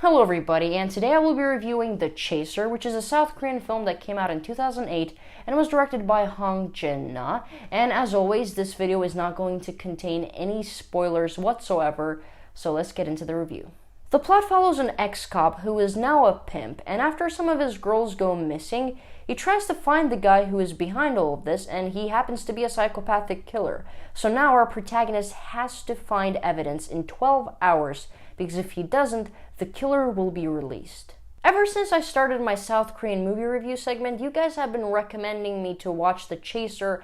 Hello everybody, and today I will be reviewing The Chaser, which is a South Korean film that came out in 2008 and was directed by Hong Jin Na. And as always, this video is not going to contain any spoilers whatsoever, so let's get into the review. The plot follows an ex-cop who is now a pimp, and after some of his girls go missing, he tries to find the guy who is behind all of this, and he happens to be a psychopathic killer. So now our protagonist has to find evidence in 12 hours, because if he doesn't, the killer will be released. Ever since I started my South Korean movie review segment, you guys have been recommending me to watch The Chaser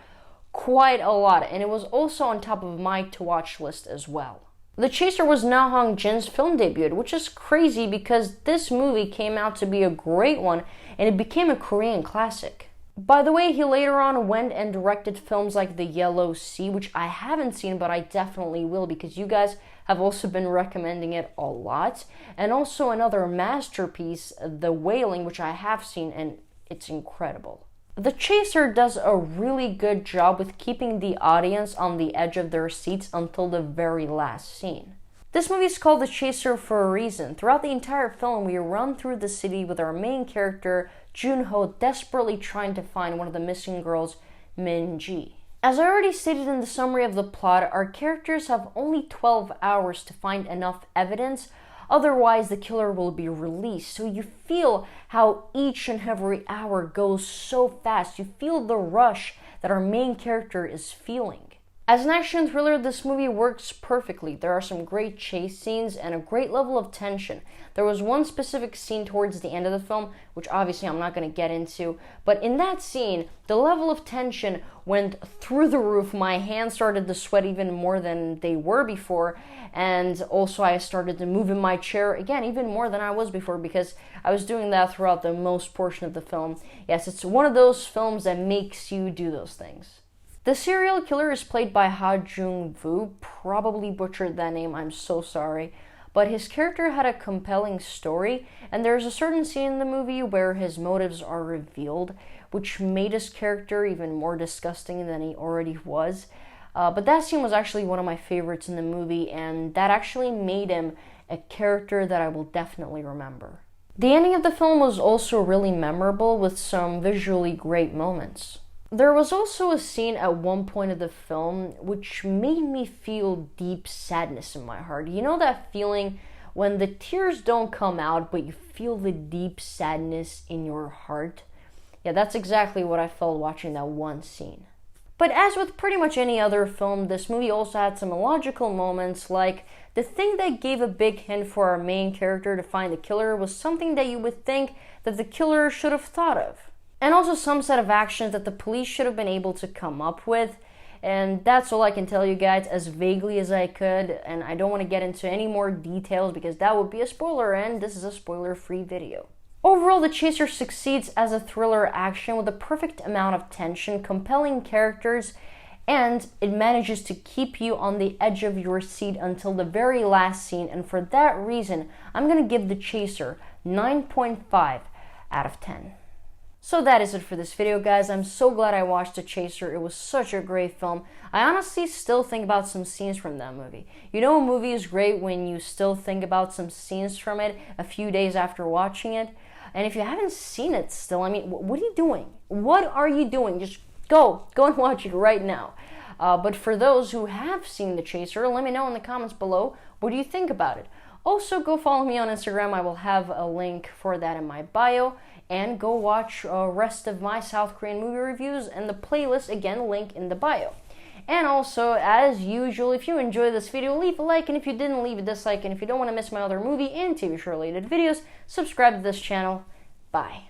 quite a lot, and it was also on top of my to-watch list as well. The Chaser was Na Hong-jin's film debut, which is crazy because this movie came out to be a great one, and it became a Korean classic. By the way, he later on went and directed films like The Yellow Sea, which I haven't seen, but I definitely will because you guys have also been recommending it a lot. And also another masterpiece, The Wailing, which I have seen, and it's incredible. The Chaser does a really good job with keeping the audience on the edge of their seats until the very last scene. This movie is called The Chaser for a reason. Throughout the entire film, we run through the city with our main character, Joon-ho, desperately trying to find one of the missing girls, Min-ji. As I already stated in the summary of the plot, our characters have only 12 hours to find enough evidence, otherwise the killer will be released. So you feel how each and every hour goes so fast. You feel the rush that our main character is feeling. As an action thriller, this movie works perfectly. There are some great chase scenes and a great level of tension. There was one specific scene towards the end of the film, which obviously I'm not going to get into, but in that scene, the level of tension went through the roof. My hands started to sweat even more than they were before, and also I started to move in my chair, again, even more than I was before, because I was doing that throughout the most portion of the film. Yes, it's one of those films that makes you do those things. The serial killer is played by Jung-woo. Probably butchered that name, I'm so sorry. But his character had a compelling story, and there's a certain scene in the movie where his motives are revealed, which made his character even more disgusting than he already was. But that scene was actually one of my favorites in the movie, and that actually made him a character that I will definitely remember. The ending of the film was also really memorable with some visually great moments. There was also a scene at one point of the film which made me feel deep sadness in my heart. You know that feeling when the tears don't come out, but you feel the deep sadness in your heart? Yeah, that's exactly what I felt watching that one scene. But as with pretty much any other film, this movie also had some illogical moments, like the thing that gave a big hint for our main character to find the killer was something that you would think that the killer should have thought of. And also some set of actions that the police should have been able to come up with. And that's all I can tell you guys as vaguely as I could. And I don't want to get into any more details because that would be a spoiler, and this is a spoiler-free video. Overall, The Chaser succeeds as a thriller action with a perfect amount of tension, compelling characters, and it manages to keep you on the edge of your seat until the very last scene. And for that reason, I'm going to give The Chaser 9.5 out of 10. So that is it for this video, guys. I'm so glad I watched The Chaser. It was such a great film. I honestly still think about some scenes from that movie. You know, a movie is great when you still think about some scenes from it a few days after watching it. And if you haven't seen it still, I mean, what are you doing? What are you doing? Just go and watch it right now. But for those who have seen The Chaser, let me know in the comments below, what do you think about it? Also, go follow me on Instagram. I will have a link for that in my bio. And go watch the rest of my South Korean movie reviews and the playlist, again, link in the bio. And also, as usual, if you enjoyed this video, leave a like, and if you didn't, leave a dislike, and if you don't want to miss my other movie and TV show related videos, subscribe to this channel. Bye.